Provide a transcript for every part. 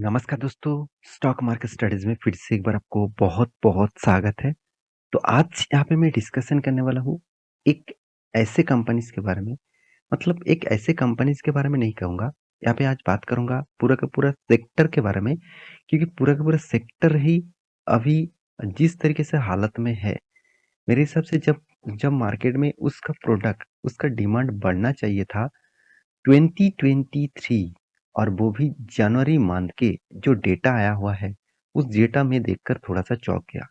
नमस्कार दोस्तों, stock market studies में फिर से एक बार आपको बहुत-बहुत स्वागत है। तो आज यहाँ पे मैं डिस्कशन करने वाला हूँ, एक ऐसे कंपनीज़ के बारे में, मतलब एक ऐसे कंपनीज़ के बारे में नहीं कहूँगा, यहाँ पे आज बात करूँगा पूरा का पूरा सेक्टर के बारे में, क्योंकि पूरा का पूरा सेक्टर ही अभी जिस तरीके से हालत में है, मेरे हिसाब से जब जब मार्केट में उसका प्रोडक्ट, उसका डिमांड बढ़ना चाहिए था 2023 और वो भी जनवरी मंथ के जो डेटा आया हुआ है, उस डेटा में देखकर थोड़ा-सा चौंक गया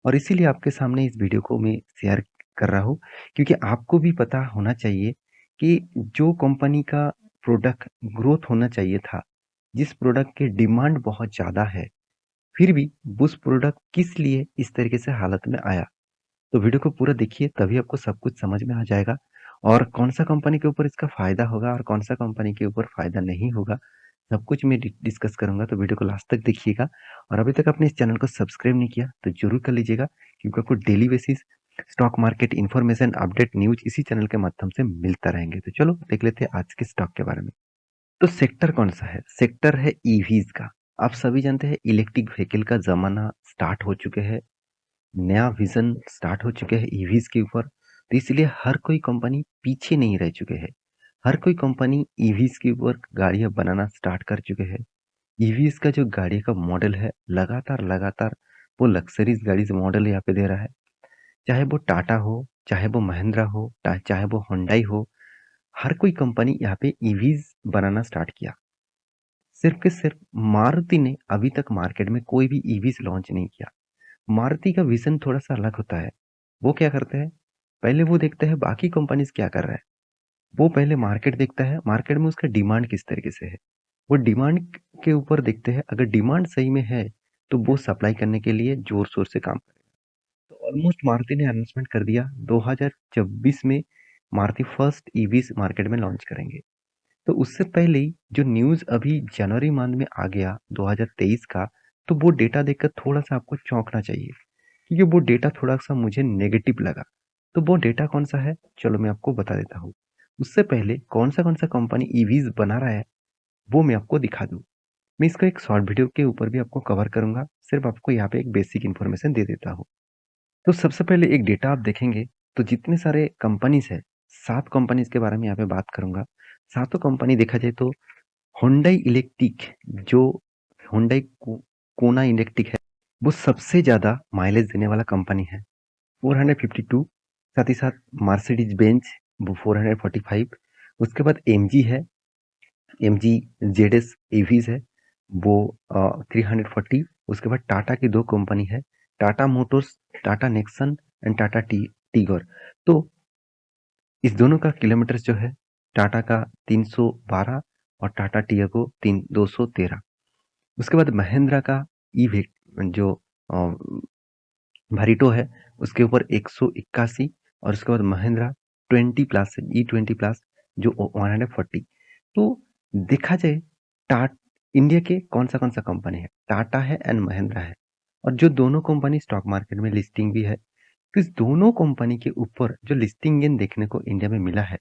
और इसीलिए आपके सामने इस वीडियो को मैं शेयर कर रहा हूँ, क्योंकि आपको भी पता होना चाहिए कि जो कंपनी का प्रोडक्ट ग्रोथ होना चाहिए था, जिस प्रोडक्ट की डिमांड बहुत ज़्यादा है, फिर भी उस प्रोडक्ट किस लिए इस तरीके से हालत में आया। तो वीडियो को पूरा देखिए तभी आपको सब कुछ समझ में आ जाएगा और कौन-सा कंपनी के ऊपर इसका फ़ायदा होगा और कौन-सा कंपनी के ऊपर फ़ायदा नहीं होगा, सब कुछ मैं डिस्कस करूँगा, तो वीडियो को लास्ट तक देखिएगा और अभी तक आपने इस चैनल को सब्सक्राइब नहीं किया, तो ज़रूर कर लीजिएगा क्योंकि आपको daily basis stock market information, update, news इसी चैनल के माध्यम से मिलता रहेंगे। तो चलो देख लेते हैं आज के स्टॉक के बारे में। तो सेक्टर कौन-सा है? सेक्टर है ईवीज़ का। आप सभी जानते हैं इलेक्ट्रिक व्हीकल का ज़माना स्टार्ट हो चुके हैं। नया विज़न स्टार्ट हो चुके हैं ईवीज़ के ऊपर, तो इसलिए हर कोई कंपनी पीछे नहीं रह चुके हैं। हर कोई कंपनी ईवीज़ के ऊपर गाड़ियाँ बनाना स्टार्ट कर चुके हैं। ईवीज़ का जो गाड़ी का मॉडल है, लगातार वो लग्ज़रीज़ गाड़ीज़ मॉडल यहाँ पे दे रहा है। चाहे वो टाटा हो, चाहे वो महिंद्रा हो, चाहे वो हुंडई हो, हर कोई कंपनी यहाँ पे ईवीज़ बनाना स्टार्ट किया। सिर्फ़ के सिर्फ़ मारुति ने अभी तक मार्केट में कोई भी ईवीज़ लॉन्च नहीं किया। मारुति का विज़न थोड़ा-सा अलग होता है। वो क्या करते हैं, पहले वो देखते हैं बाकी कंपनीज़ क्या कर रहा है। वो पहले मार्केट देखता है, मार्केट में उसका डिमांड किस तरीके से है। वो डिमांड के ऊपर देखते हैं, अगर डिमांड सही में है, तो वो सप्लाई करने के लिए ज़ोर-शोर से काम करेगा। तो ऑलमोस्ट मारुति ने अनाउंसमेंट कर दिया 2026 में मारुति फर्स्ट ईवीज़ मार्केट में लॉन्च करेंगे। तो उससे पहले ही जो न्यूज़ अभी जनवरी मंथ में आ गया 2023 का, तो वो डेटा देखकर थोड़ा-सा आपको चौंकना चाहिए। क्योंकि वो डेटा थोड़ा-सा मुझे नेगेटिव लगा। तो वो डेटा कौन-सा है? चलो मैं आपको बता देता हूँ। उससे पहले कौन-सा कंपनी ईवीज़ बना रहा है, वो मैं आपको दिखा दूँ। मैं इसका एक शॉर्ट वीडियो के ऊपर भी आपको कवर करूँगा, सिर्फ़ आपको यहाँ पे एक बेसिक इन्फॉर्मेशन दे देता हूँ। तो सबसे पहले एक डेटा आप देखेंगे, तो जितने सारे कंपनीज़ हैं, 7 कंपनीज़ के बारे में यहाँ पे बात करूँगा। सातों कंपनी देखा जाए तो हुंडई इलेक्ट्रिक जो हुंडई कोना इलेक्ट्रिक है, वो सबसे ज़्यादा माइलेज देने वाला कंपनी है। 452 साथ ही साथ मर्सिडीज बेंज वो 445 उसके बाद एमजी है, एमजी जेडएस ईवीज है वो 340 उसके बाद टाटा की दो कंपनी है, Tata Motors, Tata Nexon and Tata Tigor. तो इस दोनों का किलोमीटर्स जो है टाटा का 312 और टाटा टियागो 213। उसके बाद महिंद्रा का ई जो भरीटो है उसके ऊपर 181 और उसके बाद महिंद्रा 20 प्लस ई 20 प्लस जो 140। तो देखा जाए टाट इंडिया के कौन सा कंपनी है, टाटा है एंड महिंद्रा है और जो दोनों कंपनी स्टॉक मार्केट में लिस्टिंग भी है। तो इस दोनों कंपनी के ऊपर जो लिस्टिंग गेन देखने को इंडिया में मिला है,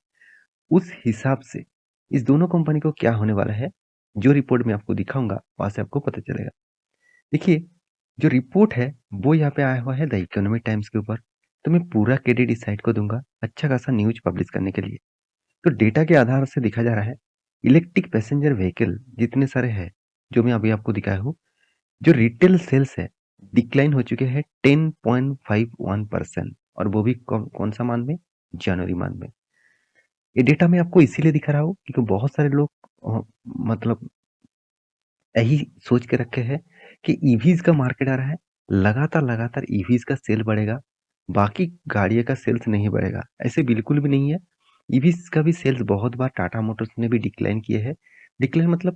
उस हिसाब से इस दोनों कंपनी को क्या होने वाला है, जो रिपोर्ट मैं आपको दिखाऊंगा वहां से आपको पता चलेगा। देखिए, जो रिपोर्ट है वो यहाँ पे आया हुआ है द इकोनॉमिक टाइम्स के ऊपर। तो मैं पूरा क्रेडिट इस साइट को दूंगा अच्छा खासा न्यूज पब्लिश करने के लिए। तो डेटा के आधार से देखा जा रहा है, इलेक्ट्रिक पैसेंजर व्हीकल जितने सारे हैं जो मैं अभी आपको दिखाया हूँ, जो रिटेल सेल्स है डिक्लाइन हो चुके हैं 10.51% और वो भी कौन सा मान में, जनवरी मान में। ये डेटा मैं आपको इसीलिए दिखा रहा हूँ क्योंकि बहुत सारे लोग मतलब यही सोच के रखे हैं कि ईवीज का मार्केट आ रहा है, लगातार ईवीज का सेल बढ़ेगा, बाकी गाड़ियों का सेल्स नहीं बढ़ेगा। ऐसे बिल्कुल भी नहीं है। ईवीज का भी सेल्स बहुत बार टाटा मोटर्स ने भी डिक्लाइन किए हैं। डिक्लाइन मतलब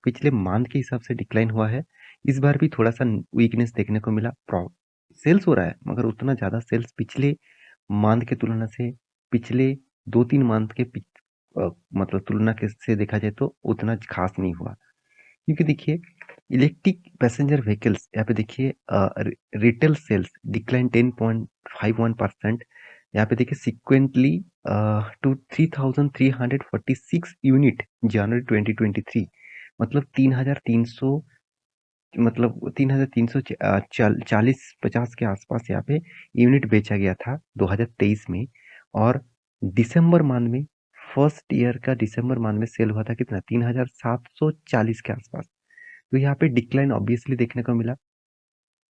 पिछले मंथ के हिसाब से डिक्लाइन हुआ है। इस बार भी थोड़ा सा वीकनेस देखने को मिला। सेल्स हो रहा है मगर उतना ज्यादा सेल्स पिछले मंथ के तुलना से, पिछले 2-3 मंथ के मतलब तुलना के से देखा जाए तो उतना खास नहीं हुआ। क्योंकि देखिए, इलेक्ट्रिक पैसेंजर व्हीकल्स यहाँ पे देखिए रिटेल सेल्स डिक्लाइन 10.51%। यहाँ पे देखिए सिक्वेंटली टू 3,346 यूनिट जनवरी 2023 मतलब 3,300 मतलब 3,300 40-50 के आसपास यहाँ पे यूनिट बेचा गया था 2023 में। और दिसंबर मंथ में, फर्स्ट ईयर का दिसंबर मंथ में सेल हुआ था कितना, 3,740 के आसपास। तो यहाँ पे डिक्लाइन ऑब्वियसली देखने को मिला,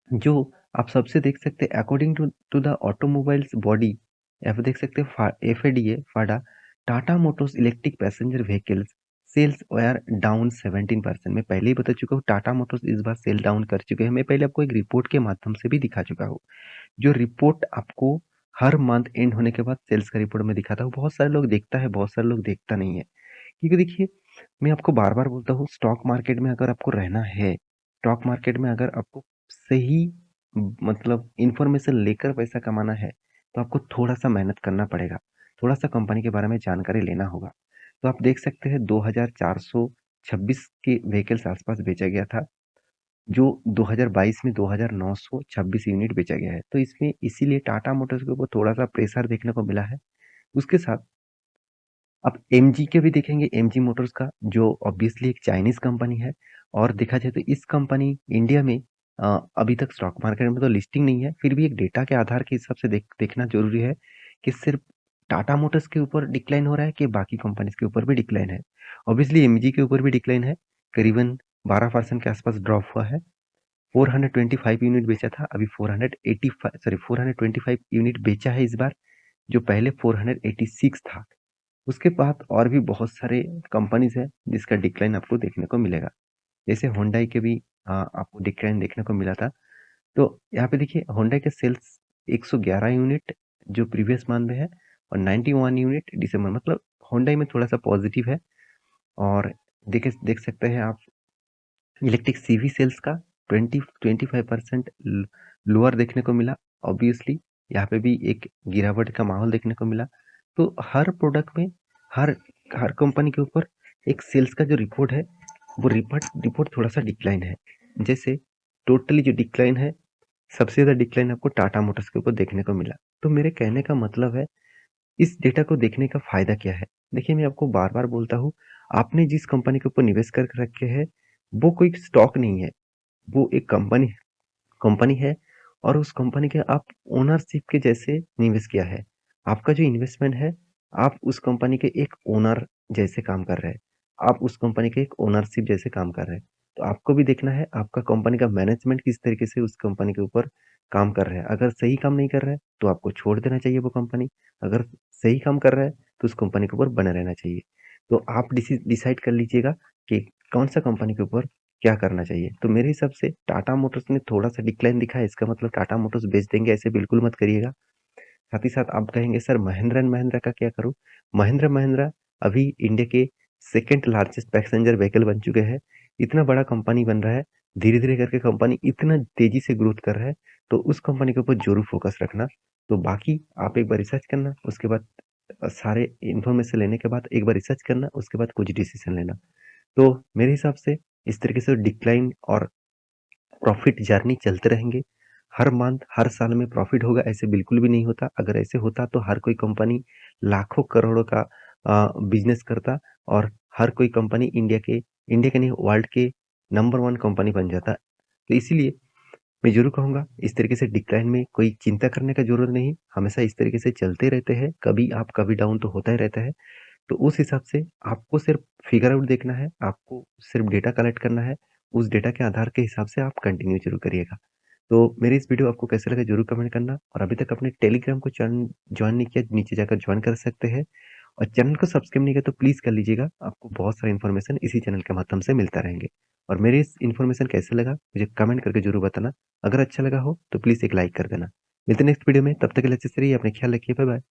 जो आप सबसे देख सकते हैं according to to the automobiles body. यहाँ पे देख सकते हैं FADA FADA, Tata Motors electric passenger vehicles sales were down 17%। मैं पहले ही बता चुका हूँ टाटा मोटर्स इस बार सेल डाउन कर चुके हैं। मैं पहले आपको एक रिपोर्ट के माध्यम से भी दिखा चुका हूँ, जो रिपोर्ट आपको हर मंथ एंड होने के बाद सेल्स का रिपोर्ट में दिखाता हूँ। बहुत सारे लोग देखता है, बहुत सारे लोग देखता नहीं है, क्योंकि देखिए मैं आपको बार बार बोलता हूँ, स्टॉक मार्केट में अगर आपको रहना है, स्टॉक मार्केट में अगर आपको सही मतलब इंफॉर्मेशन लेकर पैसा कमाना है, तो आपको थोड़ा सा मेहनत करना पड़ेगा, थोड़ा सा कंपनी के बारे में जानकारी लेना होगा। तो आप देख सकते हैं 2,426 के व्हीकल्स आसपास बेचा गया था, जो 2022 में 2,926 यूनिट बेचा गया है। तो इसमें इसीलिए टाटा मोटर्स के ऊपर थोड़ा सा प्रेशर देखने को मिला है। उसके साथ आप एमजी के भी देखेंगे, एमजी मोटर्स का, जो ऑब्वियसली एक चाइनीज कंपनी है। और देखा जाए तो इस कंपनी इंडिया में अभी तक स्टॉक मार्केट में तो लिस्टिंग नहीं है, फिर भी एक डेटा के आधार के हिसाब से देखना जरूरी है कि सिर्फ टाटा मोटर्स के ऊपर डिक्लाइन हो रहा है कि बाकी कंपनीज के ऊपर भी डिक्लाइन है। ऑब्वियसली एमजी के ऊपर भी डिक्लाइन है, करीबन 12% के आसपास ड्रॉप हुआ है। 425 यूनिट बेचा था, अभी 425 यूनिट बेचा है इस बार, जो पहले 486 था। उसके बाद और भी बहुत सारे कंपनीज हैं जिसका डिक्लाइन आपको देखने को मिलेगा, जैसे होंडाई के भी आपको डिक्लाइन देखने को मिला था। तो यहाँ पे देखिए होंडाई के सेल्स 111 यूनिट जो प्रीवियस मंथ में है, और 91 यूनिट दिसंबर, मतलब होंडाई में थोड़ा सा पॉजिटिव है। और देख सकते हैं आप इलेक्ट्रिक सीवी सेल्स का 25% लोअर देखने को मिला। ऑब्वियसली यहाँ पे भी एक गिरावट का माहौल देखने को मिला। तो हर प्रोडक्ट में, हर हर कंपनी के ऊपर एक सेल्स का जो रिपोर्ट है, वो रिपोर्ट रिपोर्ट थोड़ा सा डिक्लाइन है। जैसे टोटली जो डिक्लाइन है, सबसे ज़्यादा डिक्लाइन आपको टाटा मोटर्स के ऊपर देखने को मिला। तो मेरे कहने का मतलब है, इस डेटा को देखने का फायदा क्या है। देखिए मैं आपको बार बार बोलता हूँ, आपने जिस कंपनी के ऊपर निवेश कर रखे हैं, वो कोई स्टॉक नहीं है, वो एक कंपनी कंपनी है। और उस कंपनी के आप ओनरशिप के जैसे निवेश किया है। आपका जो इन्वेस्टमेंट है, आप उस कंपनी के एक ओनर जैसे काम कर रहे हैं, आप उस कंपनी के एक ओनरशिप जैसे काम कर रहे हैं। तो आपको भी देखना है आपका कंपनी का मैनेजमेंट किस तरीके से उस कंपनी के ऊपर काम कर रहा है। अगर सही काम नहीं कर रहा है तो आपको छोड़ देना चाहिए वो कंपनी, अगर सही काम कर रहा है तो उस कंपनी के ऊपर बने रहना चाहिए। तो आप डिसाइड कर लीजिएगा कि कौन सा कंपनी के ऊपर क्या करना चाहिए। तो मेरे हिसाब से टाटा मोटर्स ने थोड़ा सा डिक्लाइन दिखा है, इसका मतलब टाटा मोटर्स बेच देंगे ऐसे बिल्कुल मत करिएगा। साथ ही साथ आप कहेंगे सर महिंद्रा एंड महिंद्रा का क्या करूं। महिंद्रा महिंद्रा अभी इंडिया के सेकेंड लार्जेस्ट पैसेंजर व्हीकल बन चुके हैं। इतना बड़ा कंपनी बन रहा है, धीरे धीरे करके कंपनी इतना तेजी से ग्रोथ कर रहा है। तो उस कंपनी के ऊपर जरूर फोकस रखना। तो बाकी आप एक बार रिसर्च करना, उसके बाद सारे इंफॉर्मेशन लेने के बाद एक बार रिसर्च करना, उसके बाद कुछ डिसीजन लेना। तो मेरे हिसाब से इस तरीके से डिक्लाइन और प्रॉफिट जर्नी चलते रहेंगे। हर मंथ, हर साल में प्रॉफिट होगा ऐसे बिल्कुल भी नहीं होता। अगर ऐसे होता तो हर कोई कंपनी लाखों करोड़ों का बिजनेस करता, और हर कोई कंपनी इंडिया के नहीं वर्ल्ड के नंबर वन कंपनी बन जाता। तो इसीलिए मैं जरूर कहूंगा, इस तरीके से डिक्लाइन में कोई चिंता करने का जरूरत नहीं, हमेशा इस तरीके से चलते रहते हैं, कभी अप कभी डाउन तो होता ही रहता है। तो उस हिसाब से आपको सिर्फ फिगर आउट देखना है, आपको सिर्फ डेटा कलेक्ट करना है। उस डेटा के आधार के हिसाब से आप कंटिन्यू जरूर करिएगा। तो मेरी इस वीडियो आपको कैसे लगा जरूर कमेंट करना, और अभी तक अपने टेलीग्राम को ज्वाइन नहीं किया, नीचे जाकर ज्वाइन कर सकते हैं। और चैनल को सब्सक्राइब नहीं किया तो प्लीज़ कर लीजिएगा, आपको बहुत सारा इन्फॉर्मेशन इसी चैनल के माध्यम से मिलता रहेंगे। और मेरी इस इन्फॉर्मेशन कैसे लगा मुझे कमेंट करके जरूर बताना। अगर अच्छा लगा हो तो प्लीज़ एक लाइक कर देना। मिलते हैं नेक्स्ट वीडियो में, तब तक के लिए अच्छे से रहिए, अपने ख्याल रखिए, बाय बाय।